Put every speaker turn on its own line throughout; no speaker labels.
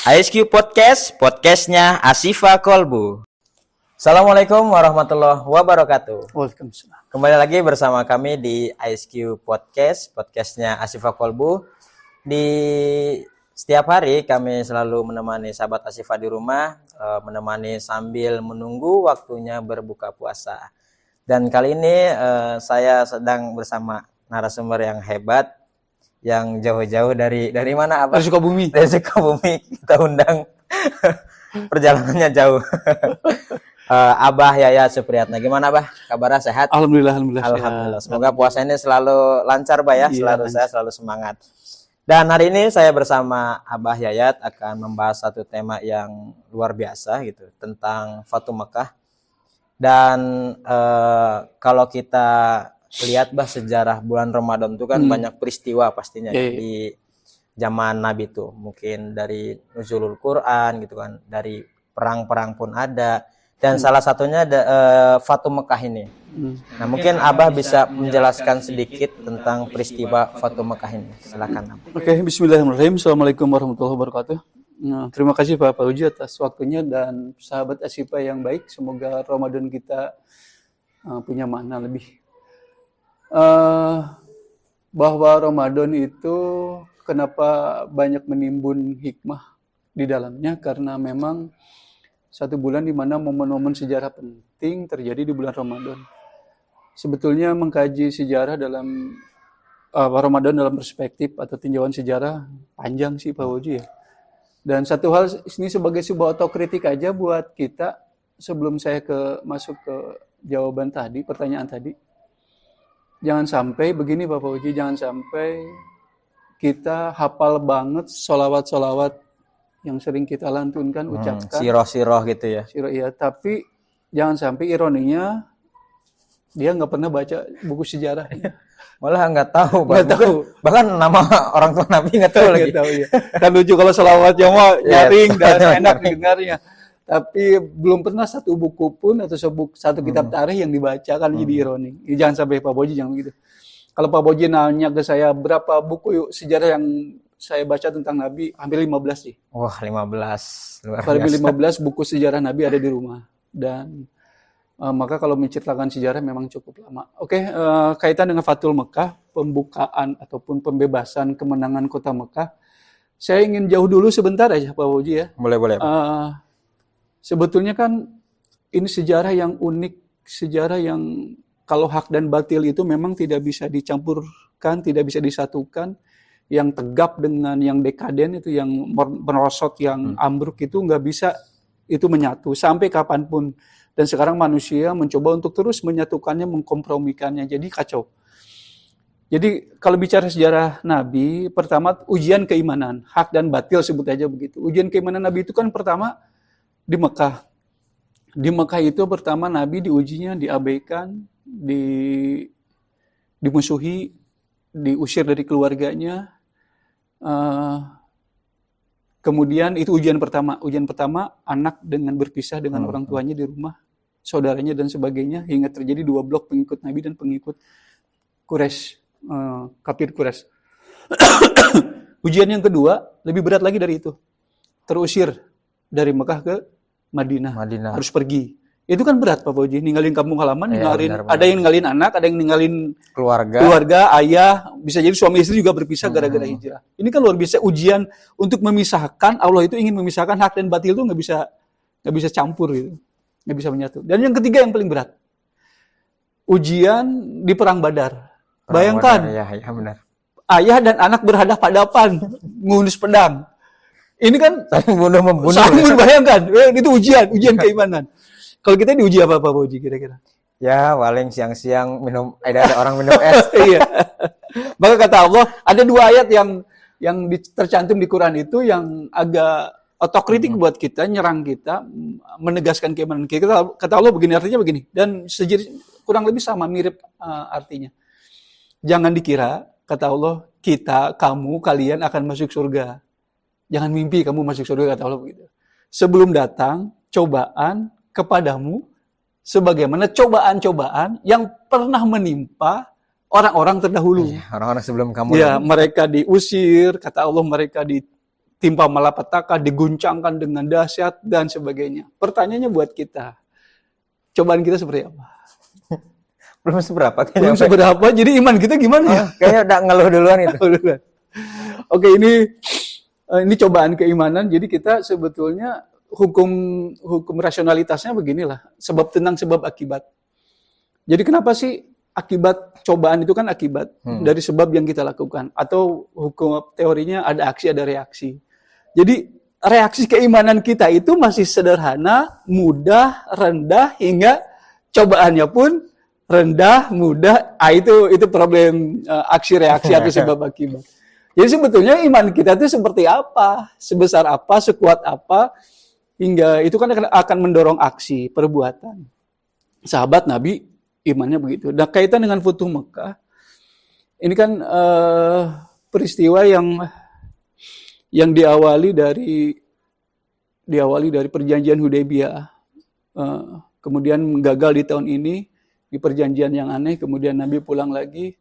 ISQ Podcast, podcastnya Asifa Kolbu. Assalamualaikum warahmatullahi wabarakatuh.
Waalaikumsalam.
Kembali lagi bersama kami di ISQ Podcast, podcastnya Asifa Kolbu. Di setiap hari kami selalu menemani sahabat Asifa di rumah, menemani sambil menunggu waktunya berbuka puasa. Dan kali ini saya sedang bersama narasumber yang hebat, yang jauh-jauh dari mana Abah?
Dari Sukabumi.
Dari Sukabumi kita undang. Perjalanannya jauh. Abah Yayat Supriyatna. Gimana Abah? Kabarnya sehat?
Alhamdulillah.
Alhamdulillah. Semoga puasa ini selalu lancar Bah ya, selalu sehat, selalu semangat. Dan hari ini saya bersama Abah Yayat akan membahas satu tema yang luar biasa gitu, tentang Fatu Mekah. Dan kalau kita lihat Bah sejarah bulan Ramadan itu kan banyak peristiwa pastinya di zaman Nabi tuh, mungkin dari nuzulul Quran gitu kan, dari perang-perang pun ada, dan salah satunya ada Fatu Mekah ini. Nah mungkin Abah bisa menjelaskan sedikit tentang peristiwa Fatu Mekah ini, silakan Abah.
Oke, bismillahirrahmanirrahim. Assalamualaikum warahmatullahi wabarakatuh. Nah, terima kasih Pak Uji atas waktunya dan sahabat Asifa yang baik. Semoga Ramadan kita punya makna lebih. Bahwa Ramadan itu kenapa banyak menimbun hikmah di dalamnya, karena memang satu bulan di mana momen-momen sejarah penting terjadi di bulan Ramadan. Sebetulnya mengkaji sejarah dalam Ramadan dalam perspektif atau tinjauan sejarah panjang sih Pak Uji ya. Dan satu hal ini sebagai sebuah otokritik aja buat kita sebelum saya masuk ke jawaban tadi, pertanyaan tadi. Jangan sampai begini Bapak Uji, jangan sampai kita hafal banget solawat-solawat yang sering kita lantunkan, ucapkan.
Siroh-siroh gitu ya.
Siroh, iya, tapi jangan sampai ironinya dia nggak pernah baca buku sejarah.
Malah nggak tahu.
Nggak tahu.
Bahkan nama orang tua Nabi nggak tahu lagi.
Nggak tahu, ya. Kan lucu kalau solawat yang mah nyaring dan enak didengarnya. Tapi belum pernah satu buku pun atau satu kitab tarikh yang dibaca, kan jadi ironi. Jangan sampai Pak Boji jangan begitu. Kalau Pak Boji nanya ke saya berapa buku sejarah yang saya baca tentang Nabi, hampir 15 sih.
Wah, 15. Luar
hampir
biasa.
15 buku sejarah Nabi ada di rumah. Dan maka kalau menceritakan sejarah memang cukup lama. Oke, kaitan dengan Fatul Mekah, pembukaan ataupun pembebasan kemenangan kota Mekah. Saya ingin jauh dulu sebentar aja Pak Boji ya.
Boleh.
Sebetulnya kan ini sejarah yang unik, sejarah yang kalau hak dan batil itu memang tidak bisa dicampurkan, tidak bisa disatukan. Yang tegap dengan yang dekaden itu, yang merosot, yang ambruk itu nggak bisa itu menyatu sampai kapanpun. Dan sekarang manusia mencoba untuk terus menyatukannya, mengkompromikannya, jadi kacau. Jadi kalau bicara sejarah Nabi, pertama ujian keimanan, hak dan batil sebut aja begitu. Ujian keimanan Nabi itu kan pertama di Mekah. Di Mekah itu pertama Nabi diujinya, diabaikan, dimusuhi, diusir dari keluarganya. Kemudian itu ujian pertama. Ujian pertama anak dengan berpisah dengan orang tuanya di rumah, saudaranya dan sebagainya, hingga terjadi 2 blok pengikut Nabi dan pengikut Quraisy, kafir Quraisy. Ujian yang kedua lebih berat lagi dari itu. Terusir dari Mekah ke Madinah. Harus pergi. Itu kan berat Pak Boji, ninggalin kampung halaman, ada yang ninggalin anak, ada yang ninggalin keluarga, ayah, bisa jadi suami istri juga berpisah gara-gara hijrah. Ini kan luar biasa ujian untuk memisahkan. Allah itu ingin memisahkan hak dan batil itu nggak bisa campur gitu, nggak bisa menyatu. Dan yang ketiga yang paling berat, ujian di perang Badar. Bayangkan,
ya, benar.
Ayah dan anak berhadapan, ngunus pedang. Ini kan
saling membunuh.
Bayangkan, itu ujian keimanan. Kalau kita diuji apa Pak Boji kira-kira?
Ya, paling siang-siang ada orang minum es.
Iya. Maka kata Allah, ada 2 ayat yang tercantum di Quran itu yang agak otokritik buat kita, nyerang kita, menegaskan keimanan kita. Kata Allah begini, artinya begini. Dan kurang lebih sama, mirip artinya. Jangan dikira, kata Allah, kamu, kalian akan masuk surga. Jangan mimpi kamu masuk surga, kata Allah begitu. Sebelum datang cobaan kepadamu sebagaimana cobaan-cobaan yang pernah menimpa orang-orang terdahulu.
Orang-orang sebelum kamu.
Ya, mereka diusir, kata Allah mereka ditimpa malapetaka, diguncangkan dengan dahsyat dan sebagainya. Pertanyaannya buat kita, cobaan kita seperti apa?
Belum seberapa kayaknya.
Belum seberapa, jadi iman kita gimana ya?
Kayaknya udah ngeluh duluan itu.
Oke, ini cobaan keimanan. Jadi kita sebetulnya hukum rasionalitasnya beginilah, sebab tenang sebab akibat. Jadi kenapa sih akibat cobaan itu kan akibat dari sebab yang kita lakukan, atau hukum teorinya ada aksi ada reaksi. Jadi reaksi keimanan kita itu masih sederhana, mudah, rendah, hingga cobaannya pun rendah, mudah. Itu problem aksi reaksi atau sebab akibat. Jadi sebetulnya iman kita itu seperti apa, sebesar apa, sekuat apa, hingga itu kan akan mendorong aksi, perbuatan. Sahabat Nabi imannya begitu. Dan kaitan dengan Futuh Mekah, ini kan peristiwa yang diawali dari perjanjian Hudaybiyah, kemudian gagal di tahun ini di perjanjian yang aneh, kemudian Nabi pulang lagi.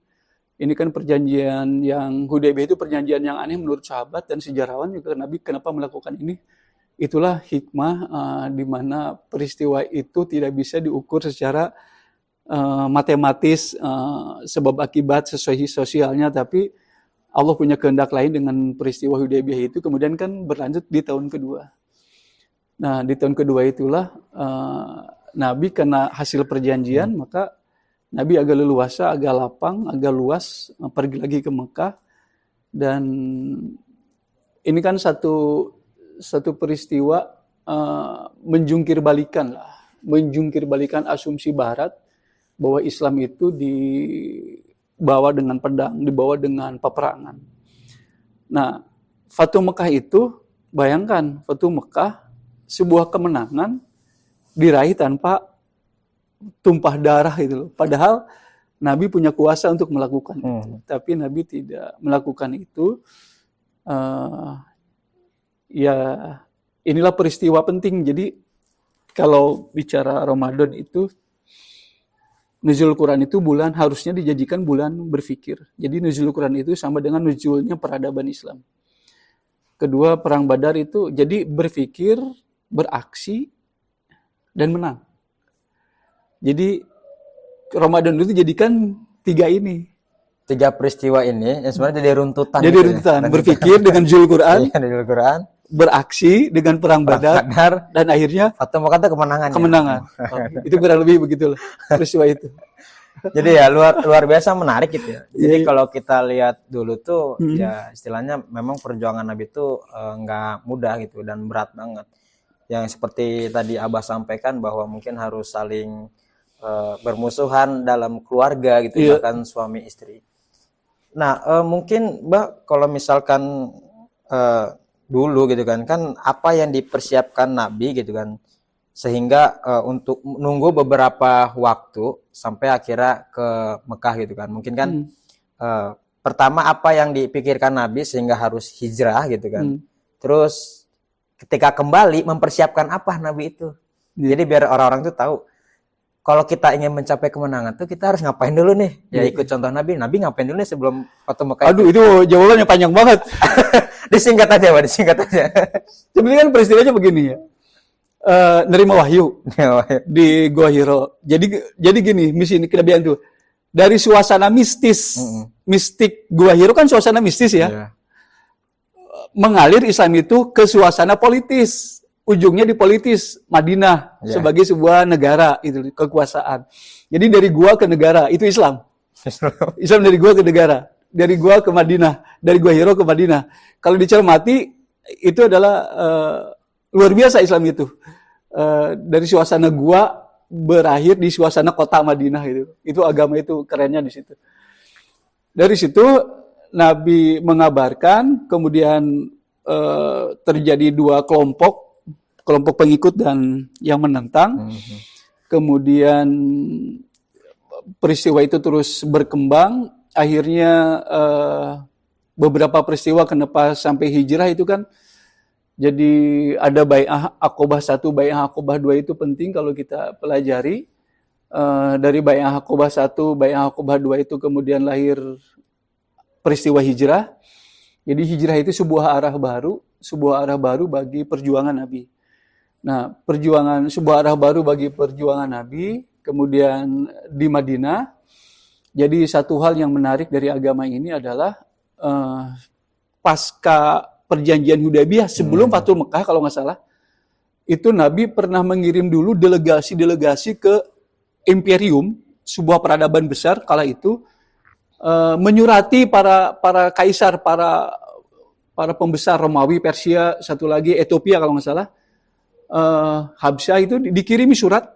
Ini kan perjanjian yang Hudaybiyah itu perjanjian yang aneh menurut sahabat dan sejarawan juga. Nabi kenapa melakukan ini? Itulah hikmah di mana peristiwa itu tidak bisa diukur secara matematis, sebab akibat sesuai sosialnya, tapi Allah punya kehendak lain dengan peristiwa Hudaybiyah itu. Kemudian kan berlanjut di tahun kedua. Nah, di tahun kedua itulah Nabi kena hasil perjanjian, maka Nabi agak leluasa, agak lapang, agak luas, pergi lagi ke Mekah. Dan ini kan satu peristiwa menjungkir balikan asumsi Barat bahwa Islam itu dibawa dengan pedang, dibawa dengan peperangan. Nah, Fatuh Mekah itu, bayangkan Fatuh Mekah sebuah kemenangan diraih tanpa tumpah darah itu loh. Padahal Nabi punya kuasa untuk melakukan itu, tapi Nabi tidak melakukan itu. Ya, inilah peristiwa penting. Jadi kalau bicara Ramadan itu, Nuzul Quran itu harusnya dijadikan bulan berfikir. Jadi Nuzul Quran itu sama dengan nuzulnya peradaban Islam. Kedua, Perang Badar itu jadi berfikir, beraksi, dan menang. Jadi Ramadan itu jadikan 3
peristiwa ini yang sebenarnya jadi runtutan.
Jadi runtutan, berfikir dengan Nuzul Quran, beraksi dengan Perang Badar, dan akhirnya
Fatuh Mekah itu kemenangan.
Itu kurang lebih begitulah peristiwa itu.
Jadi ya luar biasa menarik gitu ya. Jadi kalau kita lihat dulu tuh ya istilahnya memang perjuangan Nabi itu nggak mudah gitu dan berat banget. Yang seperti tadi Abah sampaikan bahwa mungkin harus saling bermusuhan dalam keluarga gitu, bahkan suami istri. Nah mungkin Mbak kalau misalkan dulu gitu kan apa yang dipersiapkan Nabi gitu kan sehingga untuk nunggu beberapa waktu sampai akhirnya ke Mekah gitu kan, mungkin kan pertama apa yang dipikirkan Nabi sehingga harus hijrah gitu kan, terus ketika kembali mempersiapkan apa Nabi itu. Jadi biar orang-orang tuh tahu kalau kita ingin mencapai kemenangan tuh kita harus ngapain dulu nih, ya ikut contoh Nabi ngapain dulu nih sebelum Fatuh Mekah.
Aduh itu jawabannya panjang banget.
disingkat aja.
Sebenarnya kan peristiwanya begini ya. Nerima wahyu di Gua Hiro. Jadi gini, misi ini kelebihan tuh. Dari suasana mistik Gua Hiro kan suasana mistis ya. Mengalir Islam itu ke suasana politis. Ujungnya di politis Madinah sebagai sebuah negara itu kekuasaan. Jadi dari gua ke negara itu Islam. Islam dari gua ke negara, dari gua ke Madinah, dari Gua Hiro ke Madinah. Kalau dicermati itu adalah luar biasa Islam itu. Dari suasana gua berakhir di suasana kota Madinah itu. Itu agama itu kerennya di situ. Dari situ Nabi mengabarkan, kemudian terjadi 2 kelompok pengikut dan yang menentang. Kemudian peristiwa itu terus berkembang. Akhirnya beberapa peristiwa kenapa sampai hijrah itu kan. Jadi ada Bai'ah Aqobah 1, Bai'ah Aqobah 2 itu penting kalau kita pelajari. Dari Bai'ah Aqobah 1, Bai'ah Aqobah 2 itu kemudian lahir peristiwa hijrah. Jadi hijrah itu sebuah arah baru, sebuah arah baru bagi perjuangan Nabi. Nah, sebuah arah baru bagi perjuangan Nabi, kemudian di Madinah. Jadi satu hal yang menarik dari agama ini adalah pasca perjanjian Hudaybiyah sebelum Fathul Mekah kalau nggak salah, itu Nabi pernah mengirim dulu delegasi-delegasi ke imperium, sebuah peradaban besar kala itu, menyurati para kaisar, para pembesar Romawi, Persia, satu lagi Ethiopia kalau nggak salah, Habsyah, itu dikirimi surat.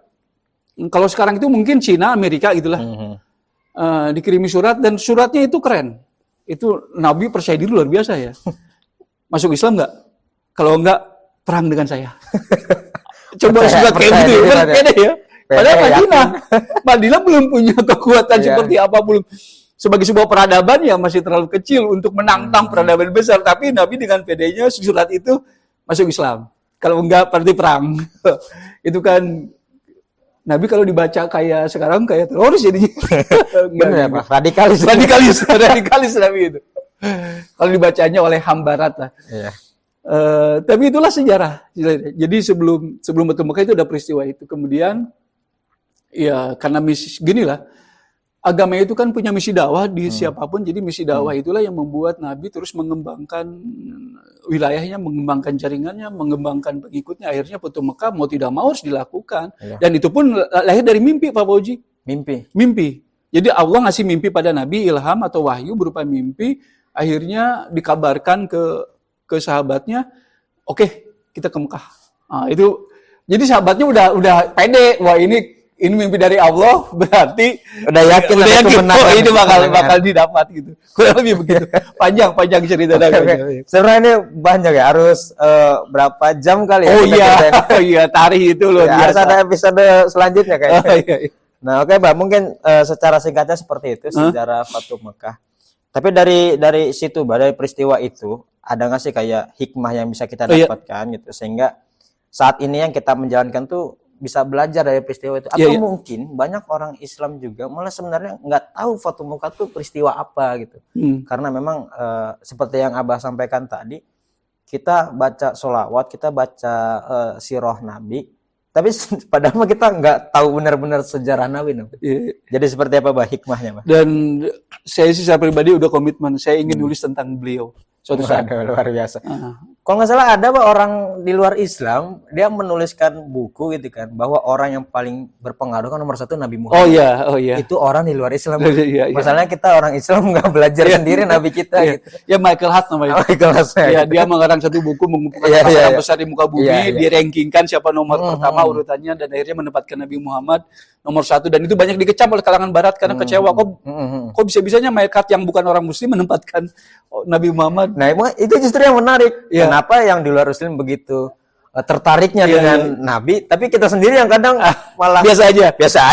Kalau sekarang itu mungkin Cina, Amerika gitulah. Dikirimi surat, dan suratnya itu keren. Itu Nabi percaya diri luar biasa ya. Masuk Islam nggak? Kalau nggak, perang dengan saya. Coba surat kayak gitu ya. Beda ya. Padahal Madinah belum punya kekuatan seperti apa, belum. Sebagai sebuah peradaban ya masih terlalu kecil untuk menantang peradaban besar. Tapi Nabi dengan pedenya surat itu masuk Islam. Kalau enggak, berarti perang. Itu kan Nabi kalau dibaca kayak sekarang kayak teroris jadinya.
Benar ya, Pak? Radikalis
Nabi itu. Kalau dibacanya oleh ham barat lah.
Iya.
Tapi itulah sejarah. Jadi sebelum Fathul Mekah itu ada peristiwa itu. Kemudian ya karena gini lah, agama itu kan punya misi dakwah di siapapun. Jadi misi dakwah itulah yang membuat Nabi terus mengembangkan wilayahnya, mengembangkan jaringannya, mengembangkan pengikutnya. Akhirnya Fathul Mekah mau tidak mau harus dilakukan. Iya. Dan itu pun lahir dari mimpi, Pak Fauji. Mimpi. Jadi Allah ngasih mimpi pada Nabi, ilham atau wahyu berupa mimpi. Akhirnya dikabarkan ke sahabatnya, oke, kita ke Mekah. Nah, itu jadi sahabatnya udah pede, wah ini mimpi dari Allah, berarti
udah yakin
ini bakal didapat gitu. Kurang lebih begitu. Panjang cerita dari.
Sebenarnya ini banyak ya, harus berapa jam kali ya?
Oh iya, tarikh itu loh.
Ya, harus ada episode selanjutnya kayaknya. Iya. Nah, oke, Mbak, mungkin secara singkatnya seperti itu sejarah Fathul Mekah. Tapi dari situ, Mbak, dari peristiwa itu ada nggak sih kayak hikmah yang bisa kita dapatkan gitu, sehingga saat ini yang kita menjalankan tuh bisa belajar dari peristiwa itu, atau mungkin banyak orang Islam juga malah sebenarnya nggak tahu Fathul Mekah tuh peristiwa apa gitu, karena memang seperti yang Abah sampaikan tadi, kita baca sholawat, kita baca sirah Nabi, tapi padahal kita nggak tahu benar-benar sejarah Nabi. Jadi seperti apa, Bah, hikmahnya, Bah?
Dan saya sih secara pribadi udah komitmen, saya ingin nulis tentang beliau suatu saat.
Luar biasa. Kalau nggak salah ada orang di luar Islam, dia menuliskan buku gitu kan, bahwa orang yang paling berpengaruh kan nomor 1 Nabi Muhammad. Oh iya. Itu orang di luar Islam. Iya. Masalahnya kita orang Islam nggak belajar sendiri Nabi kita. Gitu.
Ya Michael Hart namanya.
Michael Hart.
Ya, dia mengarang satu buku mengumpulkan masalah besar di muka bumi, dirankingkan siapa nomor pertama urutannya, dan akhirnya menempatkan Nabi Muhammad nomor 1, dan itu banyak dikecam oleh kalangan Barat karena kecewa kok bisa-bisanya Michael Hart yang bukan orang Muslim menempatkan Nabi Muhammad.
Nah, itu justru yang menarik. Kenapa yang di luar Muslim begitu tertariknya dengan Nabi, tapi kita sendiri yang kadang malah biasa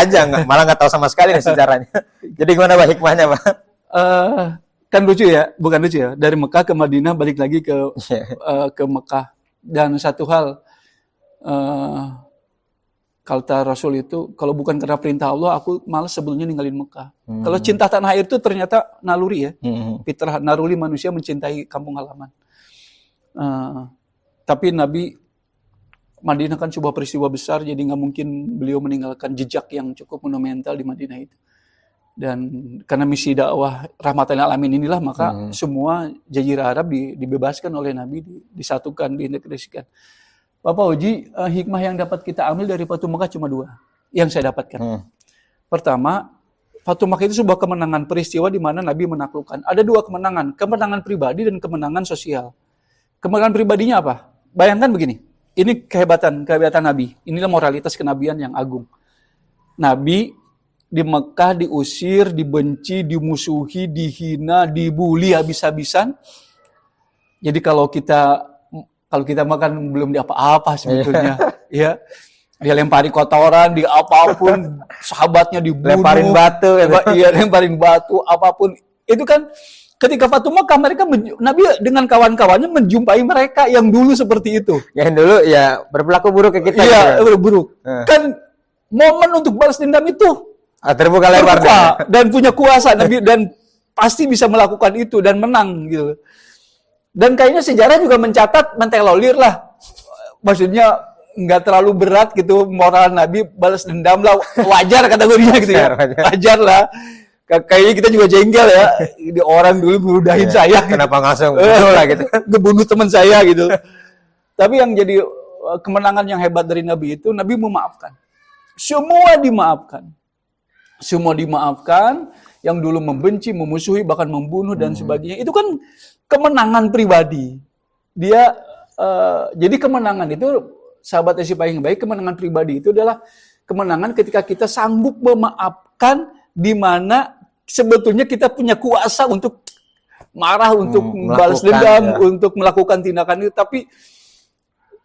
aja, malah nggak tahu sama sekali nih sejarahnya. Jadi gimana, Pak, hikmahnya, Pak?
Kan lucu ya, bukan lucu ya. Dari Mekah ke Madinah, balik lagi ke Mekah. Dan satu hal, kata Rasul itu, kalau bukan karena perintah Allah, aku malas sebelumnya ninggalin Mekah. Kalau cinta tanah air itu ternyata naluri ya. Fitrah naluri manusia mencintai kampung halaman. Tapi Madinah kan sebuah peristiwa besar, jadi nggak mungkin beliau meninggalkan jejak yang cukup monumental di Madinah itu. Dan karena misi dakwah rahmatan lil alamin inilah, maka semua jazirah Arab dibebaskan oleh Nabi, disatukan, diintegrasikan. Bapak Uji, hikmah yang dapat kita ambil dari Fathul Mekah cuma 2 yang saya dapatkan. Pertama, Fathul Mekah itu sebuah kemenangan, peristiwa di mana Nabi menaklukkan. Ada 2 kemenangan pribadi dan kemenangan sosial. Kemenangan pribadinya apa? Bayangkan begini, ini kehebatan Nabi. Inilah moralitas kenabian yang agung. Nabi di Mekah diusir, dibenci, dimusuhi, dihina, dibully habis-habisan. Jadi kalau kita makan belum di apa-apa sebetulnya, ya. Dia lempari kotoran, di apapun, sahabatnya dibunuh,
lemparin
batu, apapun. Itu kan ketika Fathul Mekah, Nabi dengan kawan-kawannya menjumpai mereka yang dulu seperti itu.
Yang dulu ya berperilaku buruk ke kita.
Iya, buruk. Kan momen untuk balas dendam itu
terbuka lebar
dan punya kuasa Nabi, dan pasti bisa melakukan itu dan menang gitu. Dan kayaknya sejarah juga mencatat mentelolir lah. Maksudnya nggak terlalu berat gitu moral Nabi, balas dendam lah, wajar kategorinya gitu ya. Wajar lah. Kayaknya kita juga jengkel ya. Di orang dulu meludahin saya.
Kenapa langsung lah gitu.
Ngebunuh teman saya gitu. Tapi yang jadi kemenangan yang hebat dari Nabi itu, Nabi memaafkan. Semua dimaafkan. Semua dimaafkan. Yang dulu membenci, memusuhi, bahkan membunuh dan sebagainya. Itu kan kemenangan pribadi. Dia jadi kemenangan itu, sahabat SIPA yang baik, kemenangan pribadi itu adalah kemenangan ketika kita sanggup memaafkan, di mana sebetulnya kita punya kuasa untuk marah, untuk balas dendam, untuk melakukan tindakan itu.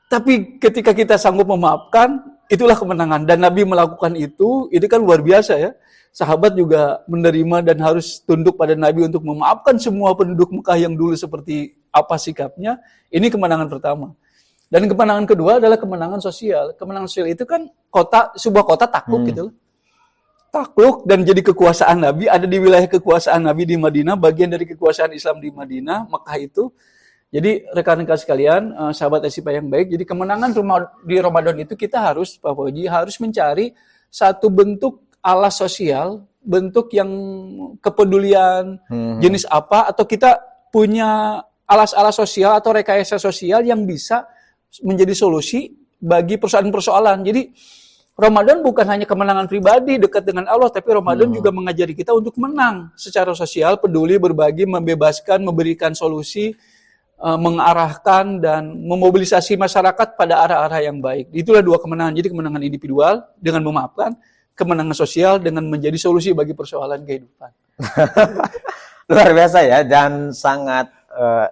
Tapi ketika kita sanggup memaafkan, itulah kemenangan. Dan Nabi melakukan itu kan luar biasa ya. Sahabat juga menerima dan harus tunduk pada Nabi untuk memaafkan semua penduduk Mekah yang dulu seperti apa sikapnya. Ini kemenangan pertama. Dan kemenangan kedua adalah kemenangan sosial. Kemenangan sosial itu kan sebuah kota takluk gitu. Takluk dan jadi kekuasaan Nabi, ada di wilayah kekuasaan Nabi di Madinah, bagian dari kekuasaan Islam di Madinah, Mekah itu. Jadi rekan-rekan sekalian, sahabat SIPA yang baik, jadi kemenangan di Ramadan itu kita harus, Pak Fauji, harus mencari satu bentuk alas sosial, bentuk yang kepedulian, jenis apa, atau kita punya alas-alas sosial atau rekayasa sosial yang bisa menjadi solusi bagi persoalan-persoalan. Jadi Ramadan bukan hanya kemenangan pribadi dekat dengan Allah, tapi Ramadan juga mengajari kita untuk menang secara sosial, peduli, berbagi, membebaskan, memberikan solusi, mengarahkan dan memobilisasi masyarakat pada arah-arah yang baik. Itulah dua kemenangan. Jadi kemenangan individual dengan memaafkan, kemenangan sosial dengan menjadi solusi bagi persoalan kehidupan.
Luar biasa ya, dan sangat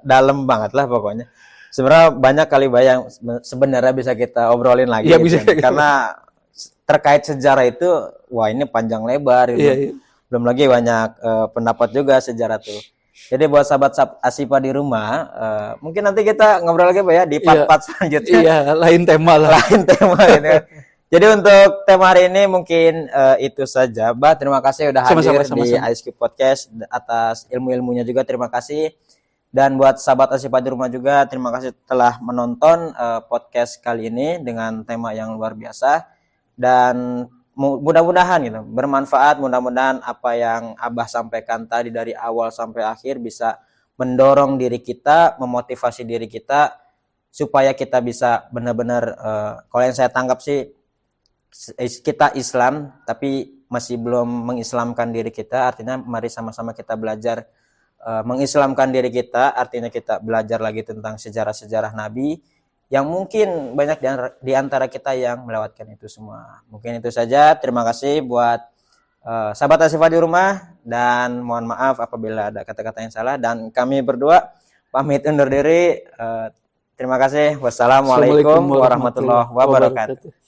dalam banget lah pokoknya. Sebenarnya banyak kali yang sebenarnya bisa kita obrolin lagi.
Ya, bisa.
Karena terkait sejarah itu, wah ini panjang lebar. Gitu.
Iya.
Belum lagi banyak pendapat juga sejarah tuh. Jadi buat sahabat Asipa di rumah, mungkin nanti kita ngobrol lagi Pak ya di part-part selanjutnya.
Iya, lain tema lah.
Lain tema gitu. Jadi untuk tema hari ini mungkin itu saja. Bah, terima kasih udah hadir di ISQ Podcast, atas ilmu-ilmunya juga terima kasih. Dan buat sahabat Asipa di rumah juga terima kasih telah menonton podcast kali ini dengan tema yang luar biasa. Dan mudah-mudahan gitu bermanfaat, mudah-mudahan apa yang Abah sampaikan tadi dari awal sampai akhir bisa mendorong diri kita, memotivasi diri kita supaya kita bisa benar-benar kalau yang saya tangkap sih kita Islam tapi masih belum mengislamkan diri kita, artinya mari sama-sama kita belajar mengislamkan diri kita, artinya kita belajar lagi tentang sejarah-sejarah Nabi yang mungkin banyak di antara kita yang melewatkan itu semua. Mungkin itu saja. Terima kasih buat sahabat Asifa di rumah, dan mohon maaf apabila ada kata-kata yang salah, dan kami berdua pamit undur diri. Terima kasih. Wassalamualaikum warahmatullahi wabarakatuh.